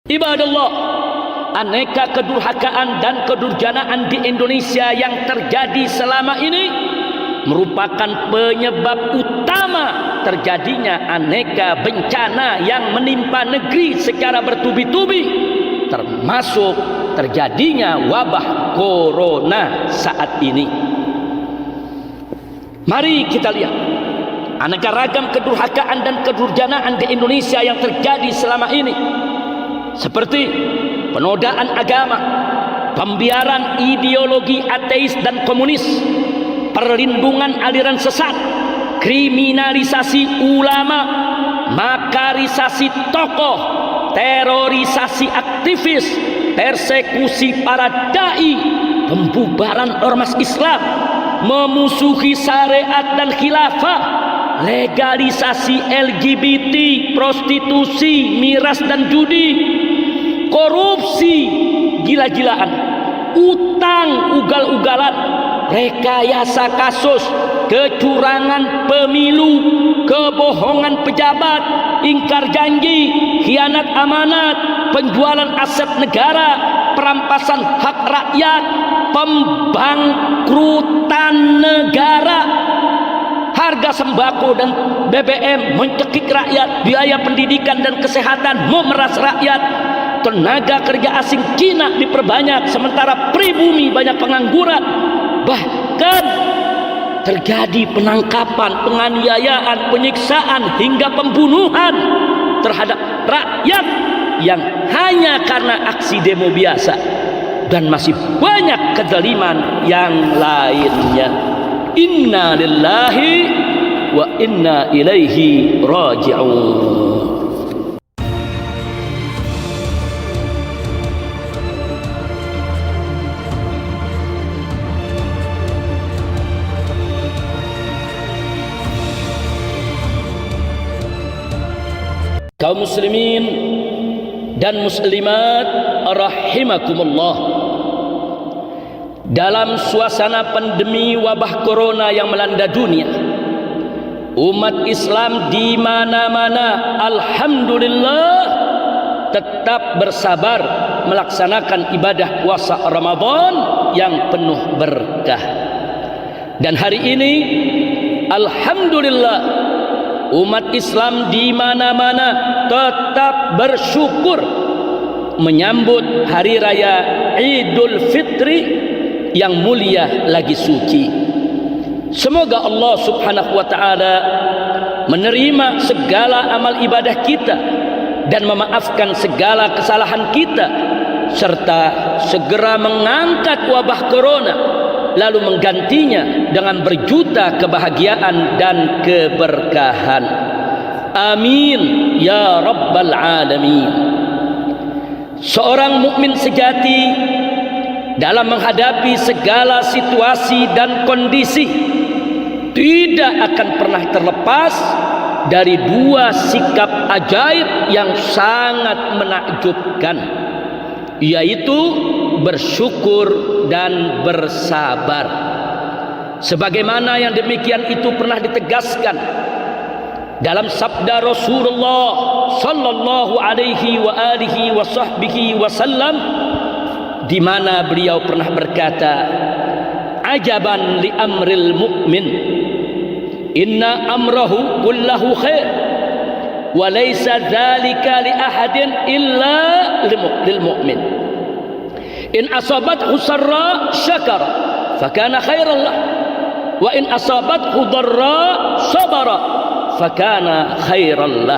Ibadallah, aneka kedurhakaan dan kedurjanaan di Indonesia yang terjadi selama ini merupakan penyebab utama terjadinya aneka bencana yang menimpa negeri secara bertubi-tubi, termasuk terjadinya wabah corona saat ini. Mari kita lihat aneka ragam kedurhakaan dan kedurjanaan di Indonesia yang terjadi selama ini, seperti penodaan agama, pembiaran ideologi ateis dan komunis, perlindungan aliran sesat, kriminalisasi ulama, makarisasi tokoh, terorisasi aktivis, persekusi para dai, pembubaran ormas Islam, memusuhi syariat dan khilafah, legalisasi LGBT, prostitusi, miras dan judi, korupsi gila-gilaan, utang ugal-ugalan, rekayasa kasus, kecurangan pemilu, kebohongan pejabat, ingkar janji, khianat amanat, penjualan aset negara, perampasan hak rakyat, pembangkrutan negara, harga sembako dan BBM mencekik rakyat, biaya pendidikan dan kesehatan memeras rakyat, tenaga kerja asing Cina diperbanyak sementara pribumi banyak pengangguran, bahkan terjadi penangkapan, penganiayaan, penyiksaan hingga pembunuhan terhadap rakyat yang hanya karena aksi demo biasa, dan masih banyak kezaliman yang lainnya. Inna lillahi wa inna ilaihi raji'un. Kaum muslimin dan muslimat rahimakumullah, dalam suasana pandemi wabah corona yang melanda dunia, umat Islam di mana-mana alhamdulillah tetap bersabar melaksanakan ibadah puasa Ramadan yang penuh berkah. Dan hari ini alhamdulillah umat Islam di mana-mana tetap bersyukur menyambut hari raya Idul Fitri yang mulia lagi suci. Semoga Allah Subhanahu wa taala menerima segala amal ibadah kita dan memaafkan segala kesalahan kita, serta segera mengangkat wabah corona lalu menggantinya dengan berjuta kebahagiaan dan keberkahan. Amin ya rabbal alamin. Seorang mukmin sejati dalam menghadapi segala situasi dan kondisi tidak akan pernah terlepas dari dua sikap ajaib yang sangat menakjubkan, yaitu bersyukur dan bersabar. Sebagaimana yang demikian itu pernah ditegaskan dalam sabda Rasulullah sallallahu alaihi wa alihi wa sahbihi wasallam, di mana beliau pernah berkata, ajaban li amril mu'min, inna amrahu kullahu khair wa laysa dzalika li ahadin illa lil mu'min. In asabathu sarra syakara fakana khairan lah, wa in asabathu dharra sabara fakana khairan lah.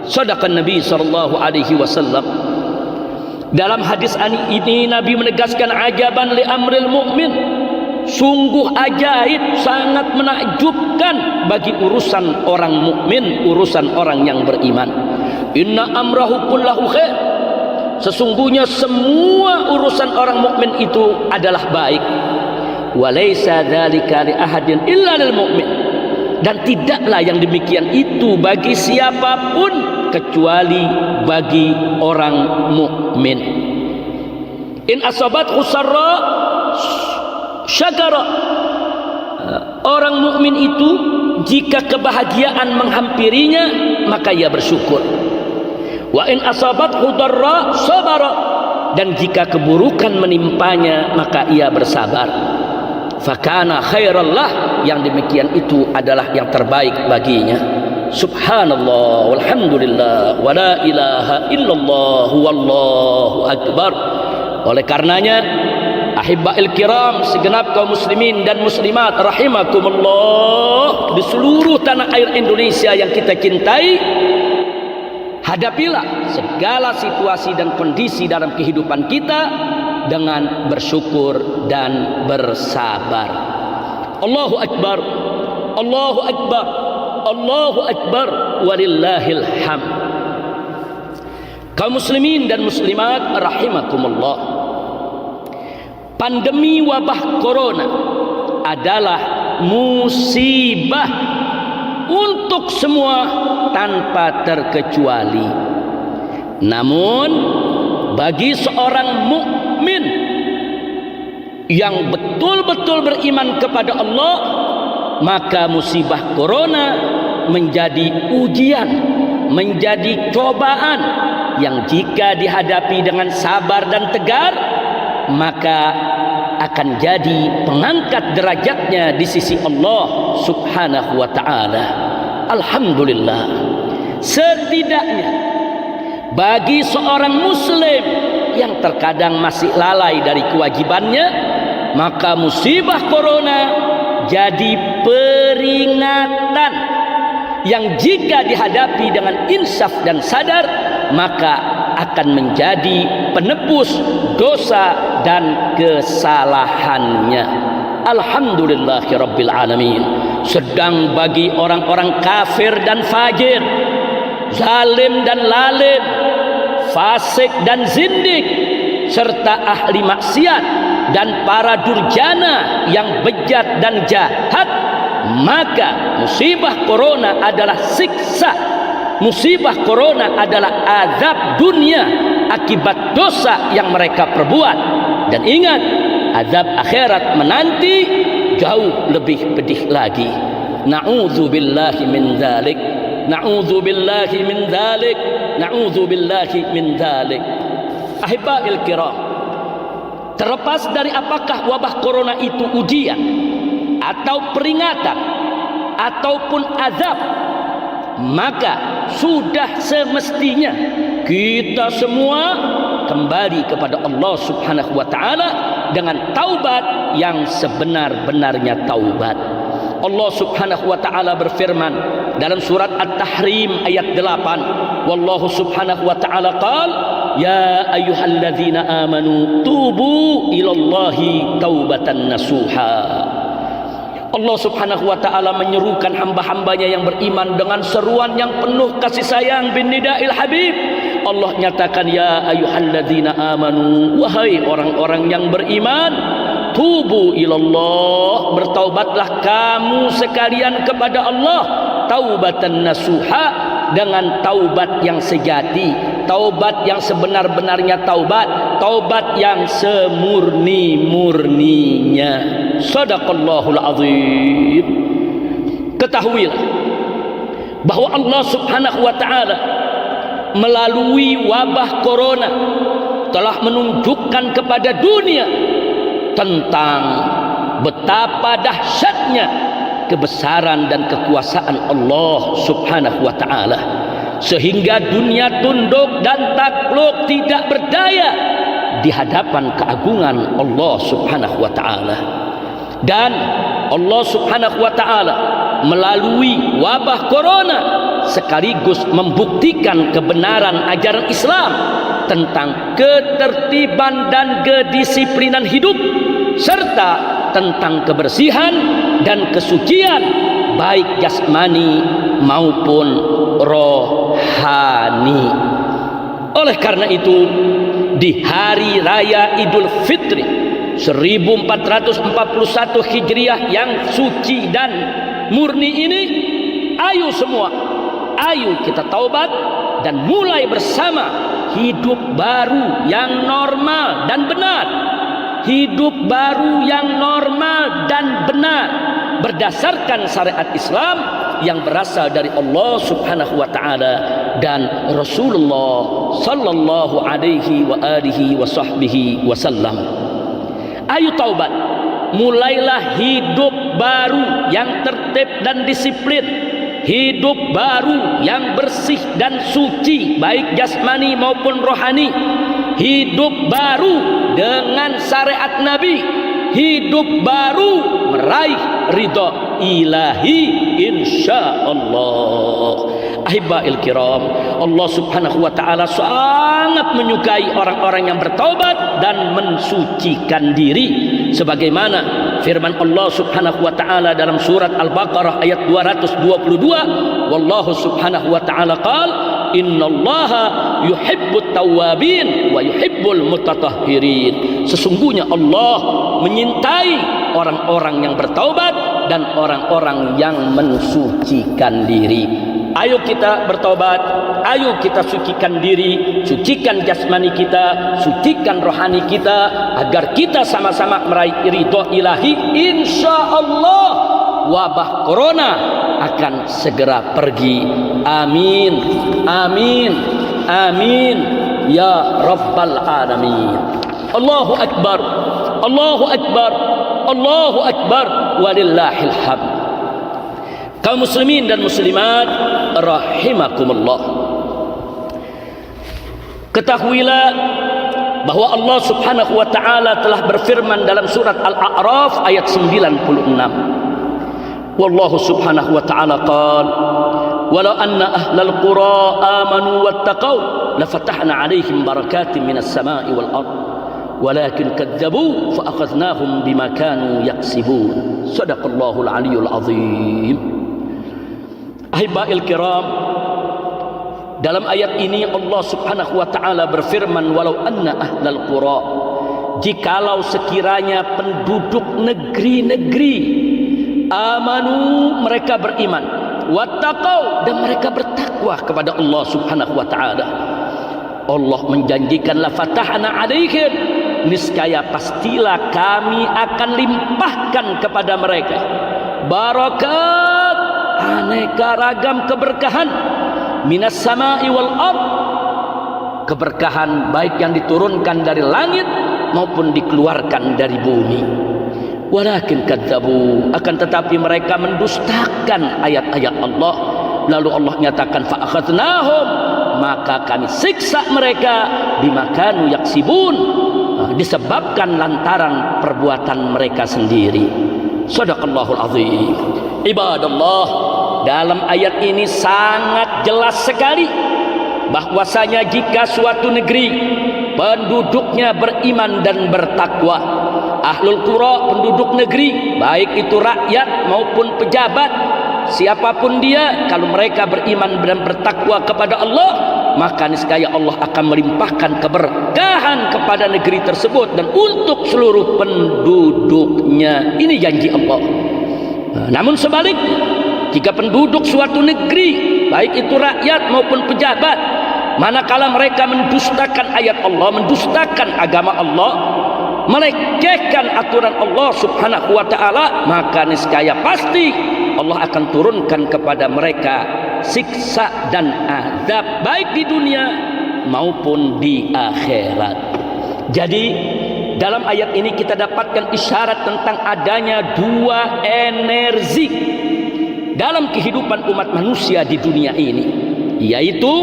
Sadaqan Nabi sallallahu alaihi wasallam. Dalam hadis ini Nabi menegaskan ajaban li amril mu'min, sungguh ajaib, sangat menakjubkan bagi urusan orang mukmin, urusan orang yang beriman. Inna amrahu kullahu khair, sesungguhnya semua urusan orang mukmin itu adalah baik. Walaysa dzalika li ahadin illa lil mu'min, dan tidaklah yang demikian itu bagi siapapun kecuali bagi orang mukmin. In asabathu sarra syakara, orang mukmin itu jika kebahagiaan menghampirinya maka ia bersyukur. Wa in asabathu dharra sabara, dan jika keburukan menimpanya maka ia bersabar. Fakana khairallah, yang demikian itu adalah yang terbaik baginya. Subhanallah walhamdulillah wa la ilaha illallah wallahu akbar. Oleh karenanya, ahibba'il kiram, segenap kaum muslimin dan muslimat rahimakumullah di seluruh tanah air Indonesia yang kita cintai, hadapilah segala situasi dan kondisi dalam kehidupan kita dengan bersyukur dan bersabar. Allahu akbar, Allahu akbar, Allahu akbar, walillahil hamd. Kaum muslimin dan muslimat rahimakumullah, pandemi wabah corona adalah musibah untuk semua tanpa terkecuali. Namun bagi seorang mukmin yang betul-betul beriman kepada Allah, maka musibah corona menjadi ujian, menjadi cobaan yang jika dihadapi dengan sabar dan tegar, maka akan jadi pengangkat derajatnya di sisi Allah Subhanahu wa ta'ala. Alhamdulillah. Setidaknya bagi seorang muslim yang terkadang masih lalai dari kewajibannya, maka musibah corona jadi peringatan yang jika dihadapi dengan insaf dan sadar, maka akan menjadi penebus dosa dan kesalahannya. Alhamdulillahirabbil alamin. Sedang bagi orang-orang kafir dan fajir, zalim dan lalim, fasik dan zindik, serta ahli maksiat dan para durjana yang bejat dan jahat, maka musibah corona adalah siksa. Musibah corona adalah azab dunia akibat dosa yang mereka perbuat. Dan ingat, azab akhirat menanti jauh lebih pedih lagi. Na'udzubillahi min dzalik, na'udzubillahi min dzalik, na'udzubillahi min dzalik. Ahibba'il kiram, terlepas dari apakah wabah corona itu ujian atau peringatan ataupun azab, maka sudah semestinya kita semua kembali kepada Allah Subhanahu wa ta'ala dengan taubat yang sebenar-benarnya taubat. Allah Subhanahu wa ta'ala berfirman dalam surat At-Tahrim ayat 8, wallahu subhanahu wa ta'ala qala ya ayyuhalladzina amanu tubu ilallahi taubatan nasuha. Allah Subhanahu wa ta'ala menyerukan hamba-hambanya yang beriman dengan seruan yang penuh kasih sayang bin nidail habib. Allah nyatakan ya ayyuhalladzina amanu, wahai orang-orang yang beriman, tubu ilallah, bertaubatlah kamu sekalian kepada Allah, taubatan nasuha, dengan taubat yang sejati, taubat yang sebenar-benarnya taubat, taubat yang semurni-murninya. Shadaqallahul azim. Ketahuilah bahwa Allah Subhanahu wa ta'ala melalui wabah corona telah menunjukkan kepada dunia tentang betapa dahsyatnya kebesaran dan kekuasaan Allah Subhanahu wa ta'ala, sehingga dunia tunduk dan takluk, tidak berdaya di hadapan keagungan Allah Subhanahu wa ta'ala. Dan Allah Subhanahu wa ta'ala melalui wabah corona sekaligus membuktikan kebenaran ajaran Islam tentang ketertiban dan kedisiplinan hidup, serta tentang kebersihan dan kesucian baik jasmani maupun rohani. Oleh karena itu, di hari raya Idul Fitri 1441 Hijriah yang suci dan murni ini, ayo semua, ayo kita taubat dan mulai bersama hidup baru yang normal dan benar. Hidup baru yang normal dan benar berdasarkan syariat Islam yang berasal dari Allah Subhanahu wa taala dan Rasulullah sallallahu alaihi wa alihi wa sahbihi wasallam. Ayo taubat, mulailah hidup baru yang tertib dan disiplin, hidup baru yang bersih dan suci baik jasmani maupun rohani, hidup baru dengan syariat Nabi, hidup baru meraih ridha ilahi insyaallah. Ahibba'il kiram, Allah Subhanahu wa taala sangat menyukai orang-orang yang bertaubat dan mensucikan diri, sebagaimana firman Allah Subhanahu wa taala dalam surat Al-Baqarah ayat 222, wallahu Subhanahu wa taala qala innallaha yuhibbut tawwabin wa yuhibbul mutatahhirin. Sesungguhnya Allah menyintai orang-orang yang bertaubat dan orang-orang yang mensucikan diri. Ayo kita bertobat, ayo kita sucikan diri, sucikan jasmani kita, sucikan rohani kita, agar kita sama-sama meraih ridho ilahi. Insya Allah wabah corona akan segera pergi. Amin, amin, amin ya rabbal alamin. Allahu akbar, Allahu akbar, Allahu akbar, walillahil hamd. Kaum muslimin dan muslimat rahimakumullah, ketahuilah bahwa Allah Subhanahu wa taala telah berfirman dalam surat Al-A'raf ayat 96. Wallahu Subhanahu wa taala qala walau anna ahlal qura amanu wattaqau lafatahna 'alaihim barakatin minas sama'i wal ardh walakin kadzabu fa akhadnahum bima kanu yaksibun. Shadaqallahul aliyyul azim. Ahibba'il kiram, dalam ayat ini Allah Subhanahu wa taala berfirman walau anna ahlal qura, jikalau sekiranya penduduk negeri-negeri amanu, mereka beriman, wattaqau, dan mereka bertakwa kepada Allah Subhanahu wa taala, Allah menjanjikan la fatahna alaihim, niscaya pastilah kami akan limpahkan kepada mereka barakat, aneka ragam keberkahan, minas sama'i wal ardh, keberkahan baik yang diturunkan dari langit maupun dikeluarkan dari bumi. Walakin kadzabu, akan tetapi mereka mendustakan ayat-ayat Allah. Lalu Allah nyatakan fa akhadnahum, maka kami siksa mereka bima kanu yaksibun, disebabkan lantaran perbuatan mereka sendiri. Shadaqallahul azim. Ibadallah, dalam ayat ini sangat jelas sekali bahwasanya jika suatu negeri penduduknya beriman dan bertakwa, ahlul qura, penduduk negeri, baik itu rakyat maupun pejabat, siapapun dia, kalau mereka beriman dan bertakwa kepada Allah, maka niscaya Allah akan melimpahkan keberkahan kepada negeri tersebut dan untuk seluruh penduduknya. Ini janji Allah. Namun sebaliknya, jika penduduk suatu negeri, baik itu rakyat maupun pejabat, manakala mereka mendustakan ayat Allah, mendustakan agama Allah, melecehkan aturan Allah Subhanahu wa taala, maka niscaya pasti Allah akan turunkan kepada mereka siksa dan azab baik di dunia maupun di akhirat. Jadi dalam ayat ini kita dapatkan isyarat tentang adanya dua energi dalam kehidupan umat manusia di dunia ini, yaitu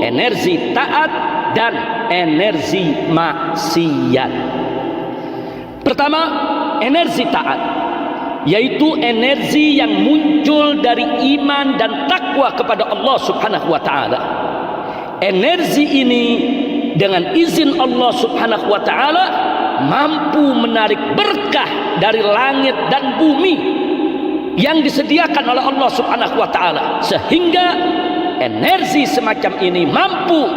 energi taat dan energi maksiat. Pertama, energi taat, yaitu energi yang muncul dari iman dan takwa kepada Allah Subhanahu wa taala. Energi ini dengan izin Allah Subhanahu wa taala mampu menarik berkah dari langit dan bumi yang disediakan oleh Allah Subhanahu wa taala, sehingga energi semacam ini mampu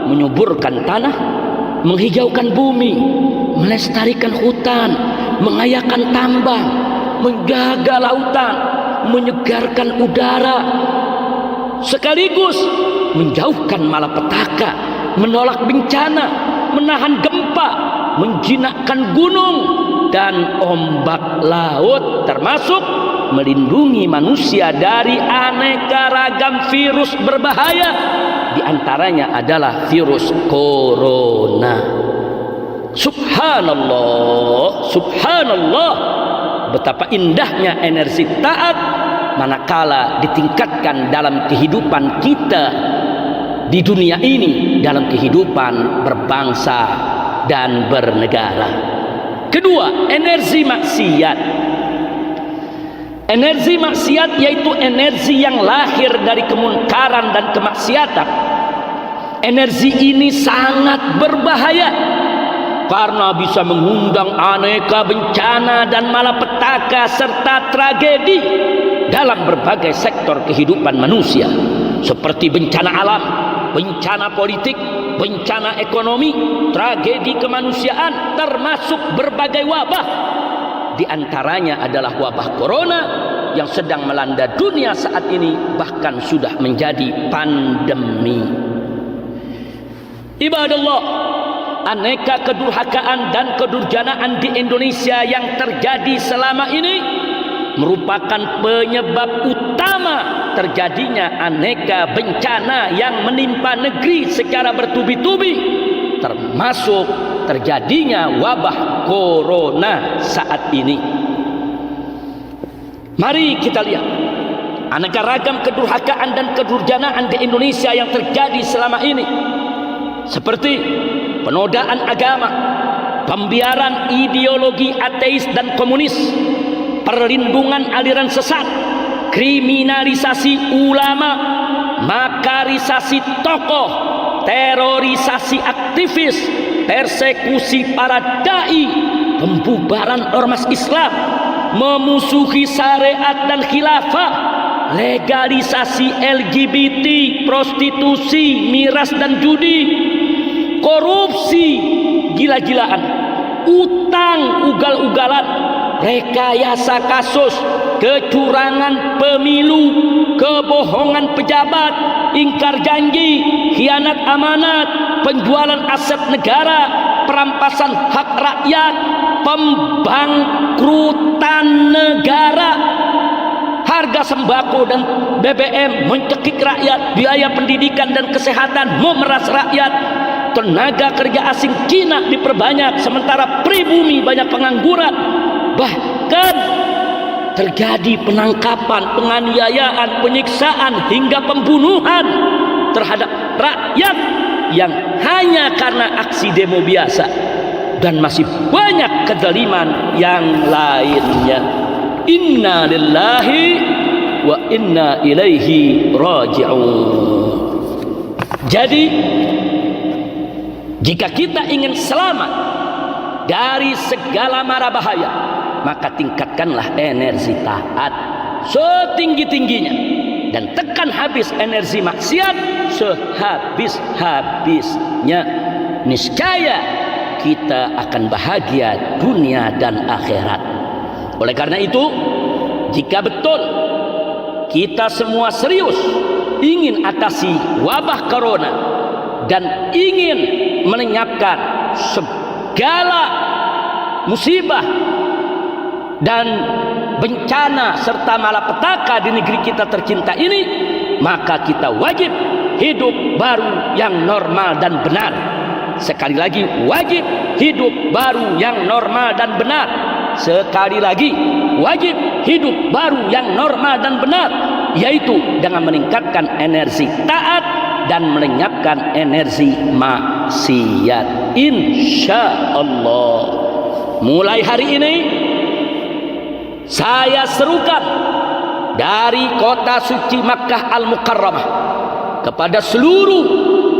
menyuburkan tanah, menghijaukan bumi, melestarikan hutan, mengayakan tambang, menjaga lautan, menyegarkan udara, sekaligus menjauhkan malapetaka, menolak bencana, menahan gempa, menjinakkan gunung dan ombak laut, termasuk melindungi manusia dari aneka ragam virus berbahaya. Di antaranya adalah virus corona. Subhanallah, subhanallah, betapa indahnya energi taat manakala ditingkatkan dalam kehidupan kita di dunia ini, dalam kehidupan berbangsa dan bernegara. Kedua, energi maksiat. Energi maksiat yaitu energi yang lahir dari kemungkaran dan kemaksiatan. Energi ini sangat berbahaya karena bisa mengundang aneka bencana dan malapetaka serta tragedi dalam berbagai sektor kehidupan manusia, seperti bencana alam, bencana politik, bencana ekonomi, tragedi kemanusiaan, termasuk berbagai wabah. Di antaranya adalah wabah corona yang sedang melanda dunia saat ini, bahkan sudah menjadi pandemi. Ibadallah, aneka kedurhakaan dan kedurjanaan di Indonesia yang terjadi selama ini merupakan penyebab utama terjadinya aneka bencana yang menimpa negeri secara bertubi-tubi, termasuk terjadinya wabah corona saat ini. Mari kita lihat aneka ragam kedurhakaan dan kedurjanaan di Indonesia yang terjadi selama ini, seperti penodaan agama, pembiaran ideologi ateis dan komunis, perlindungan aliran sesat, kriminalisasi ulama, makarisasi tokoh, terorisasi aktivis, persekusi para dai, pembubaran ormas Islam, memusuhi syariat dan khilafah, legalisasi LGBT, prostitusi, miras dan judi, korupsi gila-gilaan, utang ugal-ugalan, rekayasa kasus, kecurangan pemilu, kebohongan pejabat, ingkar janji, khianat amanat, penjualan aset negara, perampasan hak rakyat, pembangkrutan negara, harga sembako dan BBM mencekik rakyat, biaya pendidikan dan kesehatan memeras rakyat, tenaga kerja asing Cina diperbanyak sementara pribumi banyak pengangguran, bahkan terjadi penangkapan, penganiayaan, penyiksaan hingga pembunuhan terhadap rakyat yang hanya karena aksi demo biasa, dan masih banyak kezaliman yang lainnya. Inna lillahi wa inna ilaihi raji'un. Jadi jika kita ingin selamat dari segala mara bahaya, maka tingkatkanlah energi taat setinggi-tingginya dan tekan habis energi maksiat sehabis-habisnya. Niscaya kita akan bahagia dunia dan akhirat. Oleh karena itu, jika betul kita semua serius ingin atasi wabah corona dan ingin melenyapkan segala musibah dan bencana serta malapetaka di negeri kita tercinta ini, maka kita wajib hidup baru yang normal dan benar. Sekali lagi, wajib hidup baru yang normal dan benar. Sekali lagi, wajib hidup baru yang normal dan benar, yaitu dengan meningkatkan energi taat dan melenyapkan energi maksiat. Insya Allah, mulai hari ini saya serukan dari kota suci Makkah Al-Mukarramah kepada seluruh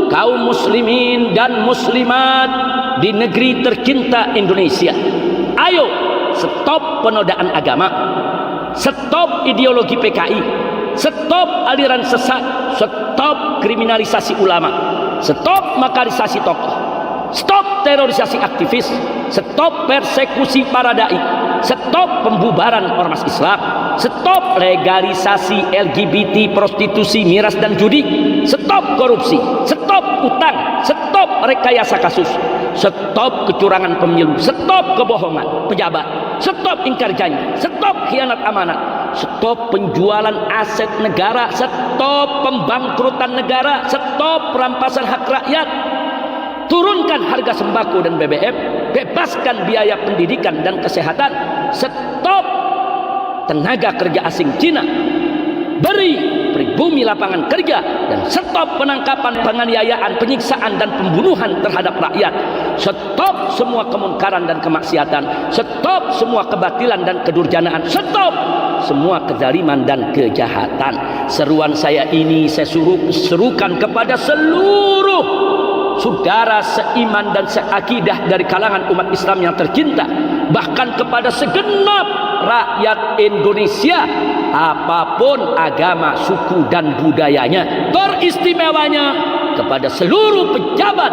kaum muslimin dan muslimat di negeri tercinta Indonesia. Ayo stop penodaan agama, stop ideologi PKI, stop aliran sesat, stop kriminalisasi ulama, stop makarisasi tokoh, stop terorisasi aktivis, stop persekusi para dai, stop pembubaran ormas Islam, stop legalisasi LGBT, prostitusi, miras dan judi, stop korupsi, stop utang, stop rekayasa kasus, stop kecurangan pemilu, stop kebohongan pejabat, stop ingkar janji, stop khianat amanat, stop penjualan aset negara, stop pembangkrutan negara, stop perampasan hak rakyat, turunkan harga sembako dan BBM, bebaskan biaya pendidikan dan kesehatan, stop tenaga kerja asing Cina, beri pribumi lapangan kerja, dan stop penangkapan, penganiayaan, penyiksaan dan pembunuhan terhadap rakyat, stop semua kemungkaran dan kemaksiatan, stop semua kebatilan dan kedurjanaan, stop semua kezaliman dan kejahatan. Seruan saya ini saya serukan kepada seluruh saudara seiman dan seakidah dari kalangan umat Islam yang tercinta, bahkan kepada segenap rakyat Indonesia, apapun agama, suku dan budayanya, teristimewanya kepada seluruh pejabat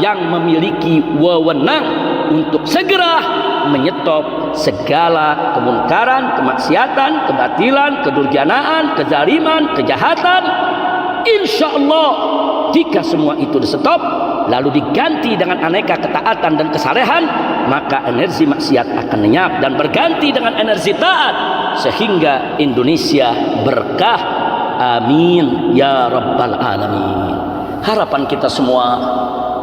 yang memiliki wewenang untuk segera menyetop segala kemungkaran, kemaksiatan, kebatilan, kedurjanaan, kezaliman, kejahatan. Insya Allah jika semua itu di-stop lalu diganti dengan aneka ketaatan dan kesalehan, maka energi maksiat akan lenyap dan berganti dengan energi taat, sehingga Indonesia berkah. Amin ya rabbal alamin. Harapan kita semua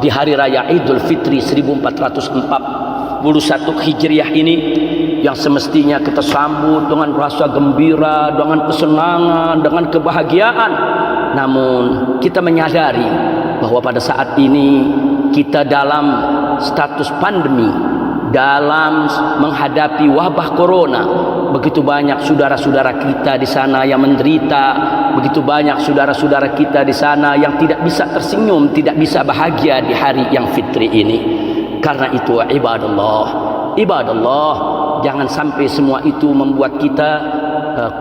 di hari raya Idul Fitri 1441 Hijriah ini, yang semestinya kita sambut dengan rasa gembira, dengan kesenangan, dengan kebahagiaan, namun kita menyadari bahwa pada saat ini kita dalam status pandemi, dalam menghadapi wabah corona. Begitu banyak saudara-saudara kita di sana yang menderita, begitu banyak saudara-saudara kita di sana yang tidak bisa tersenyum, tidak bisa bahagia di hari yang fitri ini. Karena itu ibadallah, jangan sampai semua itu membuat kita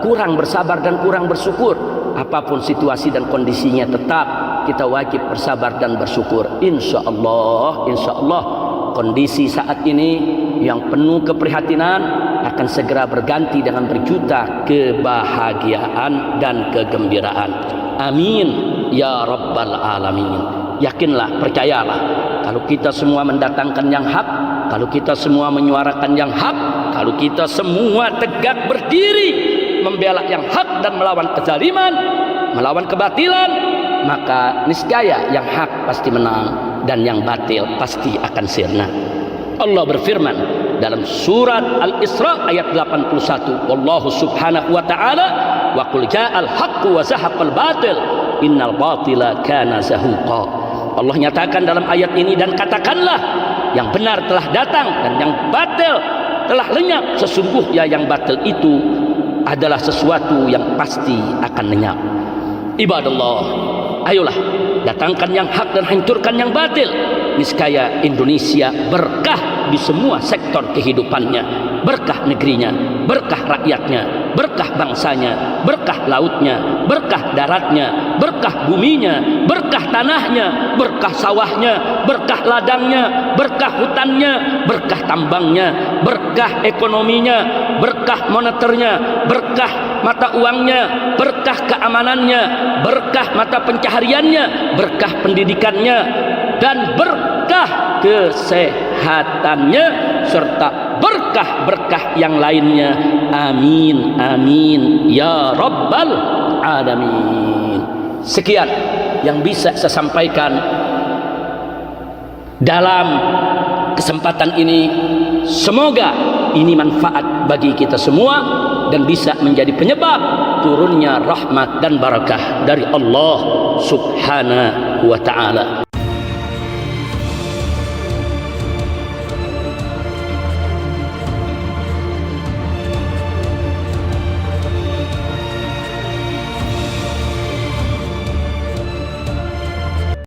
kurang bersabar dan kurang bersyukur. Apapun situasi dan kondisinya, tetap kita wajib bersabar dan bersyukur. Insya Allah kondisi saat ini yang penuh keprihatinan akan segera berganti dengan berjuta kebahagiaan dan kegembiraan. Amin ya rabbal alamin. Yakinlah, percayalah, kalau kita semua mendatangkan yang hak, kalau kita semua menyuarakan yang hak, kalau kita semua tegak berdiri membela yang hak dan melawan kezaliman, melawan kebatilan, maka niscaya yang hak pasti menang dan yang batil pasti akan sirna. Allah berfirman dalam surat Al-Isra ayat 81, wallahu subhanahu wa ta'ala wa qul ja'al haqqu wa zahaqal batil innal batila kana zahuqa. Allah nyatakan dalam ayat ini, dan katakanlah yang benar telah datang dan yang batil telah lenyap. Sesungguhnya yang batil itu adalah sesuatu yang pasti akan lenyap. Ibadallah, ayolah datangkan yang hak dan hancurkan yang batil. Niscaya Indonesia berkah di semua sektor kehidupannya, berkah negerinya, berkah rakyatnya, berkah bangsanya, berkah lautnya, berkah daratnya, berkah buminya, berkah tanahnya, berkah sawahnya, berkah ladangnya, berkah hutannya, berkah tambangnya, berkah ekonominya, berkah moneternya, berkah mata uangnya, berkah keamanannya, berkah mata pencahariannya, berkah pendidikannya, dan berkah kesehatannya, serta berkah-berkah yang lainnya. Amin amin ya rabbal alamin. Sekian yang bisa saya sampaikan dalam kesempatan ini. Semoga ini manfaat bagi kita semua dan bisa menjadi penyebab turunnya rahmat dan barakah dari Allah subhanahu wa ta'ala.